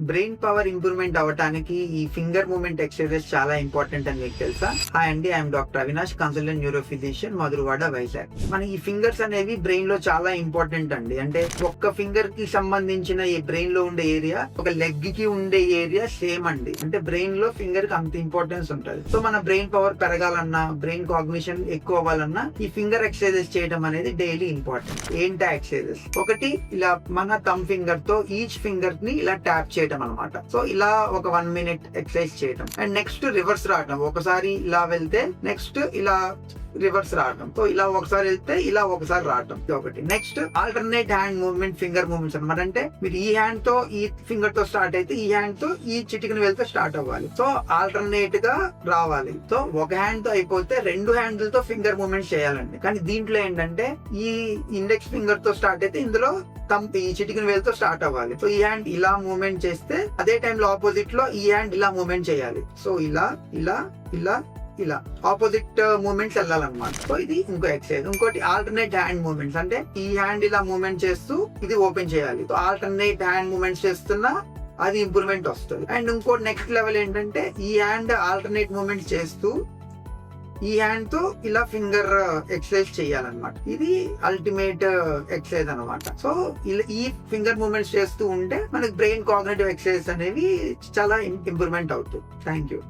Brain power improvement అవ్వడానికి ఈ finger movement exercises చాలా ఇంపార్టెంట్ అని మీకు తెలుసా? హాయ్ అండి, I'm doctor Avinash, consultant neuro physician, Madhurawada, Vizag. మన ఈ ఫింగర్స్ అనేవి బ్రెయిన్ లో చాలా ఇంపార్టెంట్ అండి. అంటే ఒక్క ఫింగర్ కి సంబంధించిన ఈ బ్రెయిన్ లో ఉండే ఏరియా ఒక లెగ్ కి ఉండే ఏరియా సేమ్ అండి. అంటే బ్రెయిన్ లో ఫింగర్ కి అంత ఇంపార్టెన్స్ ఉంటుంది. సో మన బ్రెయిన్ పవర్ పెరగాలన్నా, బ్రెయిన్ కాగ్నిషన్ ఎక్కువ అవ్వాలన్నా ఈ ఫింగర్ ఎక్సర్సైజెస్ చేయడం అనేది డైలీ ఇంపార్టెంట్. ఏంటా ఎక్సర్సైజెస్? ఒకటి, ఇలా మన థంబ్ ఫింగర్ తో ఈచ్ ఫింగర్ ని ఇలా ట్యాప్ చేయడం అనమాట. సో ఇలా ఒక 1 minute ఎక్సర్సైజ్ చేయడం. అండ్ నెక్స్ట్ రివర్స్ రావడం. ఒకసారి ఇలా వెళ్తే నెక్స్ట్ ఇలా రివర్స్ రావడం. సో ఇలా ఒకసారి వెళ్తే ఇలా ఒకసారి రావడం. ఒకటి. Next alternate hand movement, finger movements అనమాట. అంటే మీరు ఈ హ్యాండ్ తో ఈ ఫింగర్ తో స్టార్ట్ అయితే ఈ హ్యాండ్ తో ఈ చిటికని వెళ్తే స్టార్ట్ అవ్వాలి. సో ఆల్టర్నేట్ గా రావాలి. సో ఒక హ్యాండ్ తో అయిపోతే 2 హ్యాండ్లతో ఫింగర్ మూవ్మెంట్స్ చేయాలండి. కానీ దీంట్లో ఏంటంటే ఈ ఇండెక్స్ ఫింగర్ తో స్టార్ట్ అయితే ఇందులో ఈ చిటికని వేలుతో స్టార్ట్ అవ్వాలి. సో ఈ హ్యాండ్ ఇలా మూవ్మెంట్ చేస్తే అదే టైంలో ఆపోజిట్ లో ఈ హ్యాండ్ ఇలా మూవ్మెంట్ చేయాలి. సో ఇలా ఇలా ఇలా ఇలా ఆపోజిట్ మూవ్మెంట్స్ వెళ్ళాలన్నమాట. సో ఇది ఇంకో ఎక్సర్సైజ్. ఇంకోటి ఆల్టర్నేట్ హ్యాండ్ మూవ్మెంట్స్. అంటే ఈ హ్యాండ్ ఇలా మూవ్మెంట్ చేస్తూ ఇది ఓపెన్ చేయాలి. సో ఆల్టర్నేట్ హ్యాండ్ మూవ్మెంట్స్ చేస్తున్నా అది ఇంప్రూవ్మెంట్ వస్తుంది. అండ్ ఇంకోటి నెక్స్ట్ లెవెల్ ఏంటంటే ఈ హ్యాండ్ ఆల్టర్నేట్ మూవ్మెంట్స్ చేస్తూ ఈ హ్యాండ్ తో ఇలా ఫింగర్ ఎక్సర్సైజ్ చేయాలన్నమాట. ఇది అల్టిమేట్ ఎక్సర్సైజ్ అనమాట. సో ఈ ఫింగర్ మూవ్మెంట్స్ చేస్తూ ఉంటే మనకి బ్రెయిన్ కాగ్నిటివ్ ఎక్సర్సైజ్ అనేవి చాలా ఇంప్రూవ్మెంట్ అవుతుంది. Thank you.